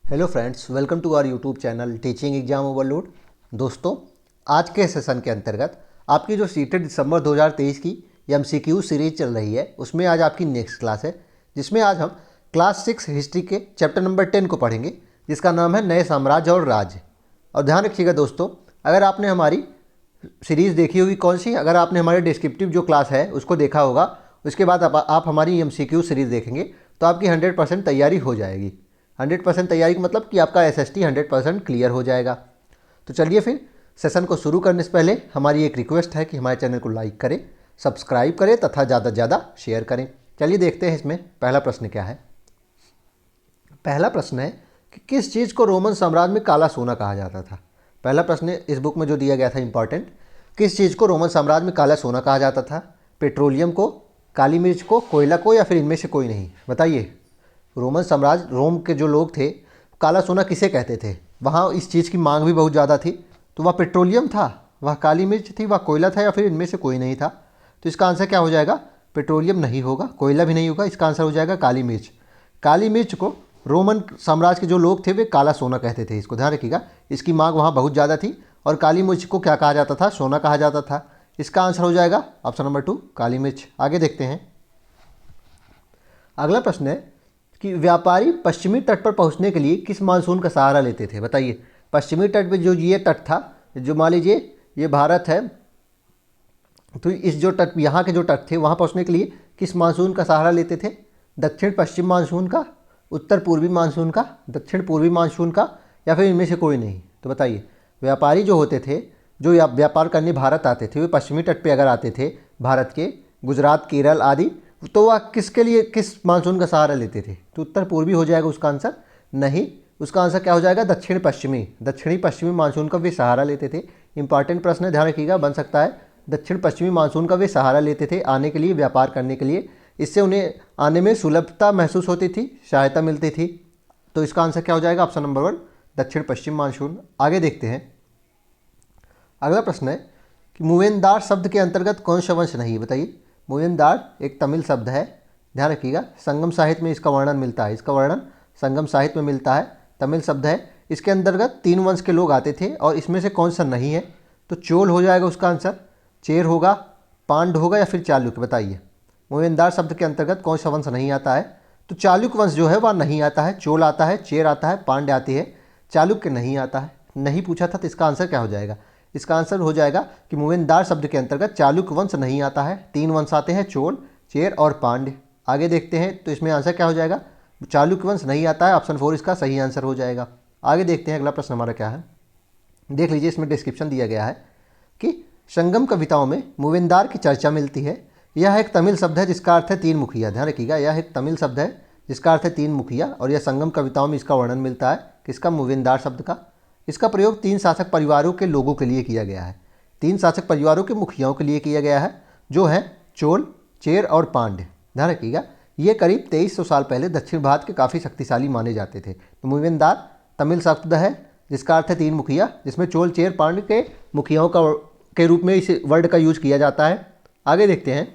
Hello friends, welcome to our YouTube channel teaching exam overload. दोस्तों, आज के session के अंतर्गत आपकी जो सीटेट दिसंबर 2023 की एमसीक्यू सीरीज चल रही है, उसमें आज आपकी नेक्स्ट क्लास है, जिसमें आज हम क्लास 6 हिस्ट्री के चैप्टर नंबर 10 को पढ़ेंगे, जिसका नाम है नए साम्राज्य और राज्य। और ध्यान रखिएगा दोस्तों, अगर आपने हमारी सीरीज़ देखी होगी कौन सी, अगर आपने हमारे डिस्क्रिप्टिव जो क्लास है उसको देखा होगा, उसके बाद आप हमारी एमसीक्यू सीरीज़ देखेंगे तो आपकी 100% तैयारी हो जाएगी। 100% तैयारी का मतलब कि आपका एसएसटी 100% क्लियर हो जाएगा। तो चलिए फिर सेशन को शुरू करने से पहले हमारी एक रिक्वेस्ट है कि हमारे चैनल को लाइक करें, सब्सक्राइब करें तथा ज़्यादा से ज़्यादा शेयर करें। चलिए देखते हैं इसमें पहला प्रश्न क्या है। पहला प्रश्न है कि किस चीज़ को रोमन साम्राज्य में काला सोना कहा जाता था। पहला प्रश्न इस बुक में जो दिया गया था इंपॉर्टेंट, किस चीज़ को रोमन साम्राज्य में काला सोना कहा जाता था? पेट्रोलियम को, काली मिर्च को, कोयला को, या फिर इनमें से कोई नहीं? बताइए। रोमन साम्राज्य, रोम के जो लोग थे, काला सोना किसे कहते थे? वहाँ इस चीज़ की मांग भी बहुत ज़्यादा थी, तो वह पेट्रोलियम था, वह काली मिर्च थी, वह कोयला था, या फिर इनमें से कोई नहीं था? तो इसका आंसर क्या हो जाएगा? पेट्रोलियम नहीं होगा, कोयला भी नहीं होगा, इसका आंसर हो जाएगा काली मिर्च। काली मिर्च को रोमन साम्राज्य के जो लोग थे वे काला सोना कहते थे। इसको ध्यान रखिएगा, इसकी मांग वहाँ बहुत ज़्यादा थी और काली मिर्च को क्या कहा जाता था? सोना कहा जाता था। इसका आंसर हो जाएगा ऑप्शन नंबर 2, काली मिर्च। आगे देखते हैं। अगला प्रश्न है कि व्यापारी पश्चिमी तट पर पहुंचने के लिए किस मानसून का सहारा लेते थे? बताइए। पश्चिमी तट पे जो ये तट था, जो मान लीजिए ये भारत है, तो इस जो तट, यहाँ के जो तट थे, वहाँ पहुँचने के लिए किस मानसून का सहारा लेते थे? दक्षिण पश्चिम मानसून का, उत्तर पूर्वी मानसून का, दक्षिण पूर्वी मानसून का, या फिर इनमें से कोई नहीं? तो बताइए। व्यापारी जो होते थे, जो व्यापार करने भारत आते थे, वे पश्चिमी तट पे अगर आते थे भारत के, गुजरात, केरल आदि, तो वह किसके लिए, किस मानसून का सहारा लेते थे? तो उत्तर पूर्वी हो जाएगा उसका आंसर। नहीं, उसका आंसर क्या हो जाएगा? दक्षिण पश्चिमी, दक्षिणी पश्चिमी मानसून का वे सहारा लेते थे। इंपॉर्टेंट प्रश्न है, ध्यान रखिएगा, बन सकता है। दक्षिण पश्चिमी मानसून का वे सहारा लेते थे आने के लिए, व्यापार करने के लिए। इससे उन्हें आने में सुलभता महसूस होती थी, सहायता मिलती थी। तो इसका आंसर क्या हो जाएगा? ऑप्शन नंबर 1, दक्षिण पश्चिम मानसून। आगे देखते हैं। अगला प्रश्न है कि मूवेंदार शब्द के अंतर्गत कौन सा वंश नहीं? बताइए। मूवेंदार एक तमिल शब्द है, ध्यान रखिएगा, संगम साहित्य में इसका वर्णन मिलता है। इसका वर्णन संगम साहित्य में मिलता है, तमिल शब्द है। इसके अंतर्गत 3 वंश के लोग आते थे और इसमें से कौन सा नहीं है? तो चोल हो जाएगा उसका आंसर, चेर होगा, पांड होगा, या फिर चालुक्य? बताइए। मूवेंदार शब्द के अंतर्गत कौन सा वंश नहीं आता है? तो चालुक्य वंश जो है वह नहीं आता है। चोल आता है, चेर आता है, पांड्य आती है, चालुक्य नहीं आता है। नहीं पूछा था, तो इसका आंसर क्या हो जाएगा? इसका आंसर हो जाएगा कि मूवेंदार शब्द के अंतर्गत चालुक्य वंश नहीं आता है। 3 वंश आते हैं, चोल, चेर और पांड्य। आगे देखते हैं, तो इसमें आंसर क्या हो जाएगा? चालुक्य वंश नहीं आता है, ऑप्शन 4 इसका सही आंसर हो जाएगा। आगे देखते हैं अगला प्रश्न हमारा क्या है। देख लीजिए, इसमें डिस्क्रिप्शन दिया गया है कि संगम कविताओं में मूवेंदार की चर्चा मिलती है। यह एक तमिल शब्द है जिसका अर्थ है 3 मुखिया। ध्यान रखिएगा, यह एक तमिल शब्द है जिसका अर्थ है 3 मुखिया, और यह संगम कविताओं में इसका वर्णन मिलता है। किसका? मूवेंदार शब्द का। इसका प्रयोग 3 शासक परिवारों के लोगों के लिए किया गया है। 3 शासक परिवारों के मुखियाओं के लिए किया गया है, जो है चोल, चेर और पांड्य। ध्यान रखिएगा, ये करीब 2300 साल पहले दक्षिण भारत के काफ़ी शक्तिशाली माने जाते थे। तो मूवेंदार तमिल शब्द है जिसका अर्थ है 3 मुखिया, जिसमें चोल, चेर, पांड्य के मुखियाओं का के रूप में इस वर्ड का यूज किया जाता है। आगे देखते हैं।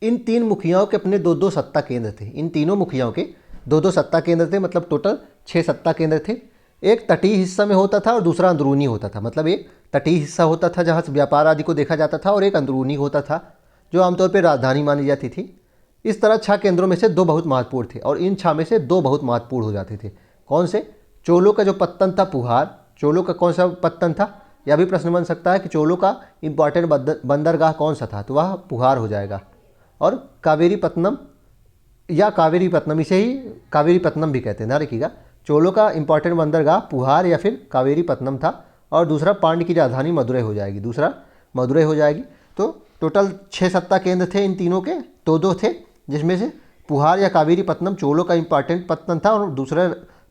इन 3 मुखियाओं के अपने 2-2 सत्ता केंद्र थे। इन तीनों मुखियाओं के 2-2 सत्ता केंद्र थे, मतलब टोटल 6 सत्ता केंद्र थे। एक तटीय हिस्सा में होता था और दूसरा अंदरूनी होता था। मतलब एक तटीय हिस्सा होता था जहाँ से व्यापार आदि को देखा जाता था, और एक अंदरूनी होता था जो आमतौर पर राजधानी मानी जाती थी। इस तरह 6 केंद्रों में से 2 बहुत महत्वपूर्ण थे, और इन 6 में से 2 बहुत महत्वपूर्ण हो जाते थे। कौन से? चोलों का जो पत्तन था पुहार, चोलों का कौन सा पत्तन था? यह भी प्रश्न बन सकता है कि चोलों का इंपॉर्टेंट बंदरगाह कौन सा था? तो वह पुहार हो जाएगा। और कावेरीपत्तनम या कावेरीपत्तनम, इसे ही कावेरीपत्तनम भी कहते हैं। ध्यान रखिएगा, चोलों का इंपॉर्टेंट बंदरगाह पुहार या फिर कावेरीपत्तनम था, और दूसरा पांड्य की राजधानी मदुरै हो जाएगी। दूसरा मदुरै हो जाएगी। तो टोटल 6 सत्ता केंद्र थे इन तीनों के, 2-2 थे, जिसमें से पुहार या कावेरीपत्तनम चोलों का इंपॉर्टेंट पत्तन था, और दूसरा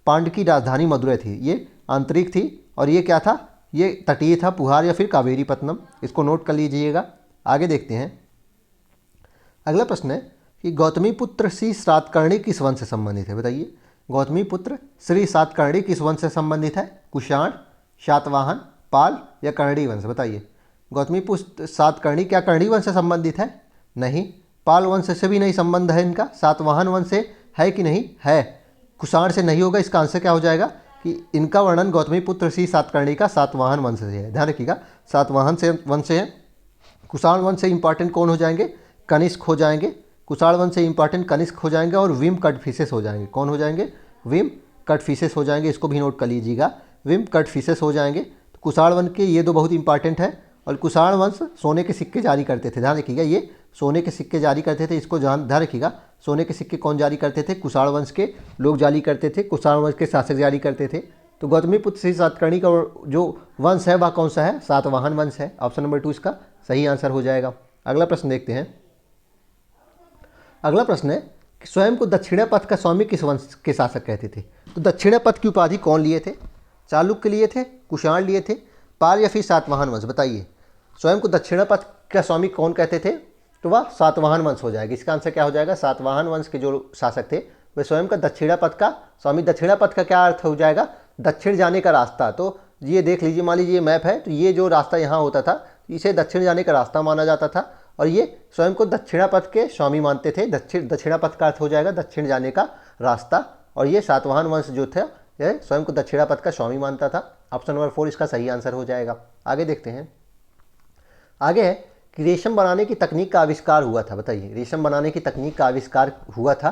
पांड्य की राजधानी मदुरै थी। ये आंतरिक थी, और ये क्या था? ये तटीय था, पुहार या फिर कावेरीपत्तनम। इसको नोट कर लीजिएगा। आगे देखते हैं। अगला प्रश्न है कि गौतमी पुत्र श्री सातकर्णी किस वंश से संबंधित है? बताइए। गौतमी पुत्र श्री सातकर्णी किस वंश से संबंधित है? कुषाण, शातवाहन, पाल या कर्णी वंश? बताइए। गौतमी पुत्र सातकर्णी क्या कर्णी वंश से संबंधित है? नहीं। पाल वंश से भी नहीं संबंध है इनका। सातवाहन वंश से है कि नहीं? है। कुषाण से नहीं होगा। इसका आंसर क्या हो जाएगा कि इनका वर्णन गौतमी पुत्र ऋषि सातकर्णी का सातवाहन वंश से है। ध्यान रखिएगा, सातवाहन से वंश से है। कुषाण वंश से इंपॉर्टेंट कौन हो जाएंगे? कनिष्क हो जाएंगे। कुषाण वंश से इंपॉर्टेंट कनिष्क हो जाएंगे और विम कटफिसेस हो जाएंगे। कौन हो जाएंगे? विम कटफिसेस हो जाएंगे। इसको भी नोट कर लीजिएगा, विम कटफिसेस हो जाएंगे। तो कुषाण वंश के ये दो बहुत इंपॉर्टेंट है। और कुषाण वंश सोने के सिक्के जारी करते थे। ध्यान रखिएगा, ये सोने के सिक्के जारी करते थे। इसको ध्यान रखिएगा, सोने के सिक्के कौन जारी करते थे? कुषाण वंश के लोग जारी करते थे, कुषाण वंश के शासक जारी करते थे। तो गौतमीपुत्र ऋषि सातकर्णी का जो वंश है वह कौन सा है? सातवाहन वंश है। ऑप्शन नंबर 2 इसका सही आंसर हो जाएगा। अगला प्रश्न देखते हैं। अगला प्रश्न है कि स्वयं को दक्षिणापथ का स्वामी किस वंश के शासक कहते थे? तो दक्षिणापथ की उपाधि कौन लिए थे? चालुक्य लिए थे, कुषाण लिए थे, पाल या फिर सातवाहन वंश? बताइए, स्वयं को दक्षिणापथ का स्वामी कौन कहते थे? तो वह सातवाहन वंश हो जाएगा। इसका आंसर क्या हो जाएगा? सातवाहन वंश के जो शासक थे वे स्वयं का दक्षिणापथ का स्वामी। दक्षिणापथ का क्या अर्थ हो जाएगा? दक्षिण जाने का रास्ता। तो ये देख लीजिए, मान लीजिए ये मैप है, तो ये जो रास्ता यहाँ होता था इसे दक्षिण जाने का रास्ता माना जाता था और ये स्वयं को दक्षिणापथ के स्वामी मानते थे। दक्षिणापथ का अर्थ हो जाएगा दक्षिण जाने का रास्ता। और ये सातवाहन वंश जो था यह स्वयं को दक्षिणापथ का स्वामी मानता था। ऑप्शन नंबर 4 इसका सही आंसर हो जाएगा। आगे देखते हैं। आगे है कि रेशम बनाने की तकनीक का आविष्कार हुआ था। बताइए, रेशम बनाने की तकनीक का आविष्कार हुआ था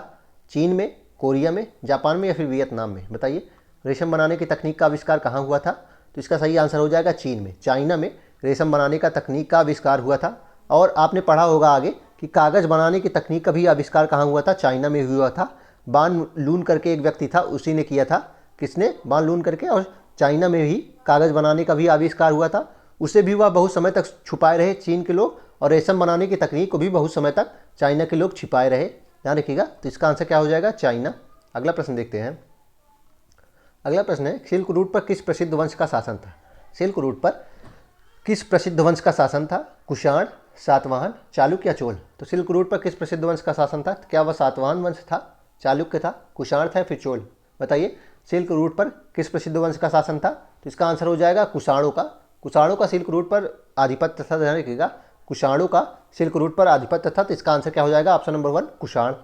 चीन में, कोरिया में, जापान में या फिर वियतनाम में? बताइए, रेशम बनाने की तकनीक का आविष्कार कहाँ हुआ था? तो इसका सही आंसर हो जाएगा चीन में, चाइना में रेशम बनाने का तकनीक का आविष्कार हुआ था। और आपने पढ़ा होगा आगे कि कागज़ बनाने की तकनीक का भी आविष्कार कहाँ हुआ था? चाइना में हुआ था। बान लून करके एक व्यक्ति था, उसी ने किया था। किसने? बान लून करके। और चाइना में भी कागज़ बनाने का भी आविष्कार हुआ था। उसे भी वह बहुत समय तक छुपाए रहे चीन के लोग, और रेशम बनाने की तकनीक को भी बहुत समय तक चाइना के लोग छिपाए रहे। ध्यान रखिएगा, तो इसका आंसर क्या हो जाएगा? चाइना। अगला प्रश्न देखते हैं। अगला प्रश्न है, सिल्क रूट पर किस प्रसिद्ध वंश का शासन था? सिल्क रूट पर किस प्रसिद्ध वंश का शासन था? कुषाण, सातवाहन, चालुक्य या चोल? तो सिल्क रूट पर किस प्रसिद्ध वंश का शासन था? क्या वह सातवाहन वंश था, चालुक्य था, कुषाण था, फिर चोल? बताइए, सिल्क रूट पर किस प्रसिद्ध वंश का शासन था? तो इसका आंसर हो जाएगा कुषाणों का। कुषाणों का सिल्क रूट पर आधिपत्य था। ध्यान रखिएगा, कुषाणों का सिल्क रूट पर आधिपत्य था। तो इसका आंसर क्या हो जाएगा? Option number 1 Kushan.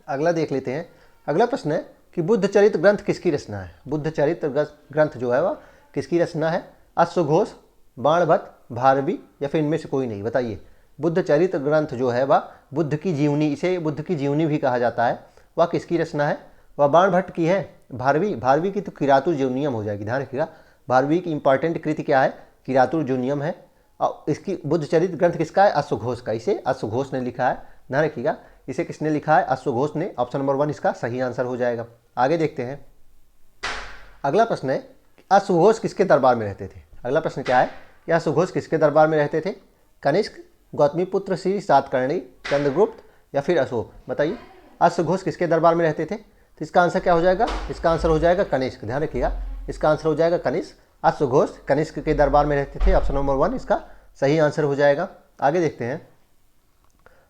अगला देख लेते हैं। अगला प्रश्न है कि बुद्ध चरित्र ग्रंथ किसकी रचना है? बुद्ध चरित्र ग्रंथ जो है वह किसकी रचना है? अश्वघोष, बाणभट्ट, भारवी या फिर इनमें से कोई नहीं? बताइए, बुद्ध चरित्र ग्रंथ जो है वह बुद्ध की जीवनी, इसे बुद्ध की जीवनी भी कहा जाता है, वह किसकी रचना है? वह बाणभट्ट की है। भारवी की तो किरातुर जीवनियम हो जाएगी। ध्यान रखिएगा, भारवी की इंपॉर्टेंट कृति क्या है? किरातुर जीवनियम है। और इसकी बुद्ध चरित्र ग्रंथ किसका है? अश्वघोष का। इसे अश्वघोष ने लिखा है। ध्यान रखिएगा, इसे किसने लिखा है? अश्वघोष ने। ऑप्शन नंबर 1 इसका सही आंसर हो जाएगा। आगे देखते हैं। अगला प्रश्न है कि अश्वघोष किसके दरबार में रहते थे? अगला प्रश्न क्या है कि अश्वघोष किसके दरबार में रहते थे? कनिष्क, गौतमीपुत्र ऋषि सातकर्णी, चंद्रगुप्त या फिर अशोक? बताइए, अश्वघोष किसके दरबार में रहते थे? तो इसका आंसर क्या हो जाएगा? इसका आंसर हो जाएगा कनिष्क। ध्यान रखिएगा, इसका आंसर हो जाएगा कनिष्क। अश्वघोष कनिष्क के दरबार में रहते थे। ऑप्शन नंबर 1 इसका सही आंसर हो जाएगा। आगे देखते हैं।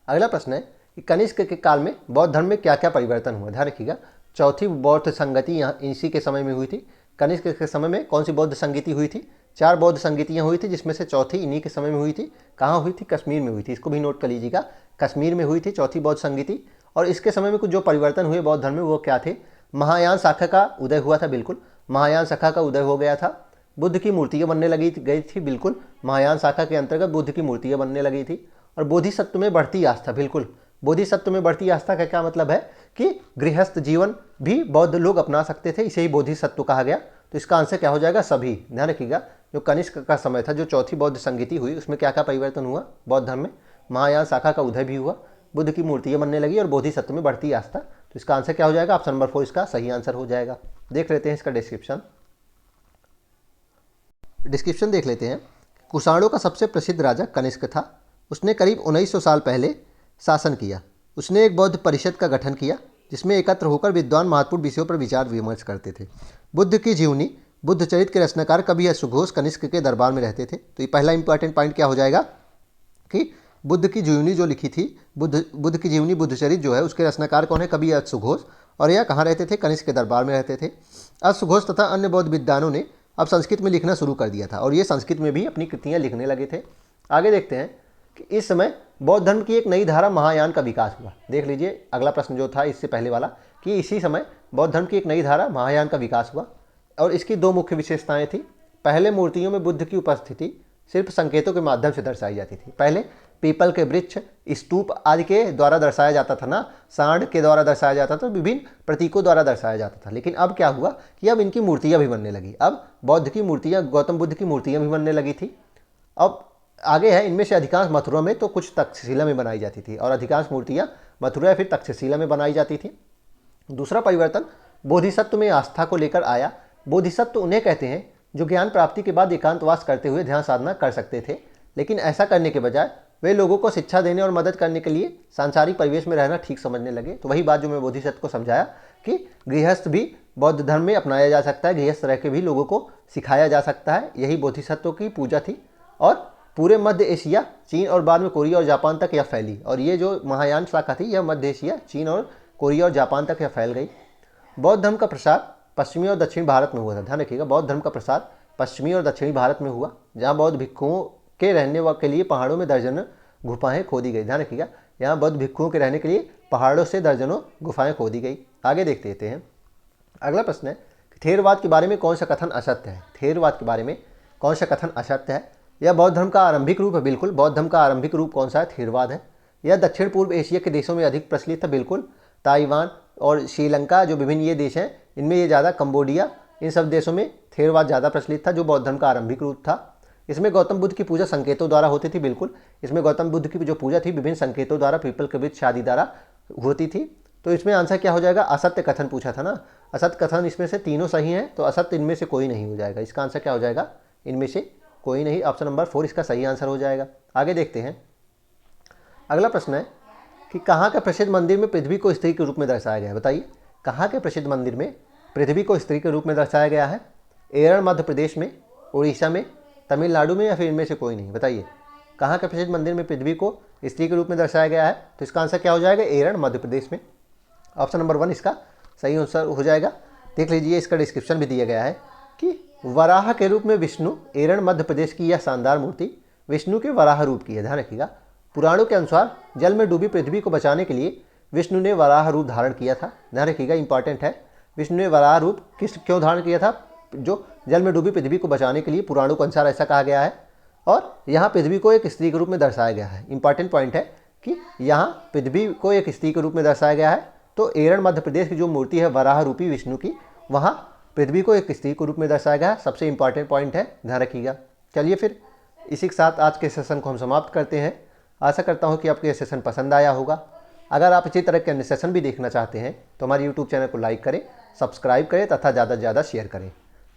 अगला प्रश्न है कि कनिष्क के काल में बौद्ध धर्म में क्या क्या परिवर्तन हुआ? ध्यान रखिएगा, चौथी बौद्ध संगति यहाँ इसी के समय में हुई थी। कनिष्क के समय में कौन सी बौद्ध संगति हुई थी? 4 बौद्ध संगतियाँ हुई थी, जिसमें से चौथी इन्हीं के समय में हुई थी। कहाँ हुई थी? कश्मीर में हुई थी। इसको भी नोट कर लीजिएगा, कश्मीर में हुई थी चौथी बौद्ध संगति। और इसके समय में कुछ जो परिवर्तन हुए बौद्ध धर्म में वो क्या थे? महायान शाखा का उदय हुआ था। बिल्कुल, महायान शाखा का उदय हो गया था। बुद्ध की मूर्तियाँ बनने गई थी। बिल्कुल, महायान शाखा के अंतर्गत बुद्ध की मूर्तियाँ बनने लगी थी। और बोधिसत्व में बढ़ती आस्था। बिल्कुल, बोधिसत्व में बढ़ती आस्था का क्या मतलब है कि गृहस्थ जीवन भी बौद्ध लोग अपना सकते थे, इसे ही बोधिसत्व कहा गया। तो इसका आंसर क्या हो जाएगा? सभी। ध्यान रखिएगा, जो कनिष्क का समय था, जो चौथी बौद्ध संगति हुई, उसमें क्या क्या परिवर्तन हुआ बौद्ध धर्म में? महायान शाखा का उदय भी हुआ, बुद्ध की मूर्तियाँ बनने लगी और बोधिसत्व में बढ़ती आस्था। तो इसका आंसर क्या हो जाएगा? ऑप्शन नंबर 4 इसका सही आंसर हो जाएगा। देख लेते हैं इसका डिस्क्रिप्शन देख लेते हैं। कुषाणों का सबसे प्रसिद्ध राजा कनिष्क था। उसने करीब 1900 साल पहले शासन किया। उसने एक बौद्ध परिषद का गठन किया, जिसमें एकत्र होकर विद्वान महत्वपूर्ण विषयों पर विचार विमर्श करते थे। बुद्ध की जीवनी, बुद्ध चरित्र के रचनाकार कवि अश्वघोष कनिष्क के दरबार में रहते थे। तो ये पहला इंपॉर्टेंट पॉइंट क्या हो जाएगा कि बुद्ध की जीवनी जो लिखी थी, बुद्ध की जीवनी, बुद्ध चरित्र जो है, उसके रचनाकार कौन है? कवि अश्वघोष। और यह कहाँ रहते थे? कनिष्क के दरबार में रहते थे। अश्वघोष तथा अन्य बौद्ध विद्वानों ने अब संस्कृत में लिखना शुरू कर दिया था, और ये संस्कृत में भी अपनी कृतियाँ लिखने लगे थे। आगे देखते हैं कि इस समय बौद्ध धर्म की एक नई धारा महायान का विकास हुआ। देख लीजिए, अगला प्रश्न जो था इससे पहले वाला कि इसी समय बौद्ध धर्म की एक नई धारा महायान का विकास हुआ और इसकी दो मुख्य विशेषताएं थी। पहले मूर्तियों में बुद्ध की उपस्थिति सिर्फ संकेतों के माध्यम से दर्शाई जाती थी। पहले पीपल के वृक्ष, स्तूप आदि के द्वारा दर्शाया जाता था ना, सांड के द्वारा दर्शाया जाता था, विभिन्न प्रतीकों द्वारा दर्शाया जाता था। लेकिन अब क्या हुआ कि अब इनकी मूर्तियाँ भी बनने लगी। अब बौद्ध की मूर्तियाँ, गौतम बुद्ध की मूर्तियाँ भी बनने लगी थी। अब आगे है, इनमें से अधिकांश मथुरा में तो कुछ तक्षशिला में बनाई जाती थी और अधिकांश मूर्तियाँ मथुरा या फिर तक्षशिला में बनाई जाती थी। दूसरा परिवर्तन बोधिसत्व में आस्था को लेकर आया। बोधिसत्व उन्हें कहते हैं जो ज्ञान प्राप्ति के बाद एकांतवास करते हुए ध्यान साधना कर सकते थे, लेकिन ऐसा करने के बजाय वे लोगों को शिक्षा देने और मदद करने के लिए सांसारिक परिवेश में रहना ठीक समझने लगे। तो वही बात जो मैं बोधिसत्व को समझाया कि गृहस्थ भी बौद्ध धर्म में अपनाया जा सकता है, गृहस्थ रह के भी लोगों को सिखाया जा सकता है। यही बोधिसत्व की पूजा थी और पूरे मध्य एशिया, चीन और बाद में कोरिया और जापान तक यह फैली। और ये जो महायान शाखा थी यह मध्य एशिया, चीन और कोरिया और जापान तक यह फैल गई। बौद्ध धर्म का प्रसार पश्चिमी और दक्षिणी भारत में हुआ था। ध्यान रखिएगा, बौद्ध धर्म का प्रसार पश्चिमी और दक्षिणी भारत में हुआ, जहाँ बौद्ध भिक्षुओं के रहने के लिए पहाड़ों में दर्जनों गुफाएं खोदी गई। ध्यान रखिएगा, यहाँ बौद्ध भिक्षुओं के रहने के लिए पहाड़ों से दर्जनों गुफाएं खोदी गई। आगे देखते रहते हैं। अगला प्रश्न है कि थेरवाद के बारे में कौन सा कथन असत्य है। थेरवाद के बारे में कौन सा कथन असत्य है। यह बौद्ध धर्म का आरंभिक रूप है। बिल्कुल, बौद्ध धर्म का आरंभिक रूप कौन सा है? थेरवाद है। यह दक्षिण पूर्व एशिया के देशों में अधिक प्रचलित है। बिल्कुल, ताइवान और श्रीलंका जो विभिन्न ये देश हैं, इनमें ये ज़्यादा, कंबोडिया, इन सब देशों में थेरवाद ज़्यादा प्रचलित था, जो बौद्ध धर्म का आरंभिक रूप था। इसमें गौतम बुद्ध की पूजा संकेतों द्वारा होती थी। बिल्कुल, इसमें गौतम बुद्ध की जो पूजा थी विभिन्न संकेतों द्वारा, पीपल के वृक्ष आदि द्वारा होती थी। तो इसमें आंसर क्या हो जाएगा? असत्य कथन पूछा था ना। असत्य कथन इसमें से तीनों सही हैं, तो असत्य इनमें से कोई नहीं हो जाएगा। इसका आंसर क्या हो जाएगा? इनमें से कोई नहीं। ऑप्शन नंबर 4 इसका सही आंसर हो जाएगा। आगे देखते हैं। अगला प्रश्न है कि कहाँ के प्रसिद्ध मंदिर में पृथ्वी को स्त्री के रूप में दर्शाया गया है। बताइए, कहाँ के प्रसिद्ध मंदिर में पृथ्वी को स्त्री के रूप में दर्शाया गया है? एरन मध्य प्रदेश में, उड़ीसा में, तमिलनाडु में, या फिर इनमें से कोई नहीं? बताइए, कहाँ के प्रसिद्ध मंदिर में पृथ्वी को स्त्री के रूप में दर्शाया गया है? तो इसका आंसर क्या हो जाएगा? एरन मध्य प्रदेश में। ऑप्शन नंबर 1 इसका सही आंसर हो जाएगा। देख लीजिए, इसका डिस्क्रिप्शन भी दिया गया है कि वराह के रूप में विष्णु, एरन मध्य प्रदेश की यह शानदार मूर्ति विष्णु के वराह रूप की है। ध्यान रखिएगा, पुराणों के अनुसार जल में डूबी पृथ्वी को बचाने के लिए विष्णु ने वराह रूप धारण किया था। ध्यान रखिएगा, इंपॉर्टेंट है। विष्णु ने वराह रूप क्यों धारण किया था? जो जल में डूबी पृथ्वी को बचाने के लिए, पुराणों के अनुसार ऐसा कहा गया है। और यहाँ पृथ्वी को एक स्त्री के रूप में दर्शाया गया है। इंपॉर्टेंट पॉइंट है कि यहाँ पृथ्वी को एक स्त्री के रूप में दर्शाया गया है। तो एरन मध्य प्रदेश की जो मूर्ति है वराह रूपी विष्णु की, वहाँ पृथ्वी को एक स्त्री के रूप में दर्शाया गया है। सबसे इंपॉर्टेंट पॉइंट है, ध्यान रखिएगा। चलिए फिर इसी के साथ आज के सेशन को हम समाप्त करते हैं। आशा करता हूँ कि आपको ये सेशन पसंद आया होगा। अगर आप इसी तरह के अन्य सेशन भी देखना चाहते हैं तो हमारे यूट्यूब चैनल को लाइक करें, सब्सक्राइब करें तथा ज़्यादा से ज़्यादा शेयर करें।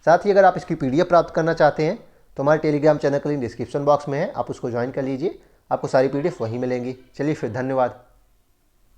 साथ ही अगर आप इसकी PDF प्राप्त करना चाहते हैं तो हमारे टेलीग्राम चैनल का लिंक डिस्क्रिप्शन बॉक्स में है, आप उसको ज्वाइन कर लीजिए। आपको सारी PDF वहीं मिलेंगी। चलिए फिर, धन्यवाद।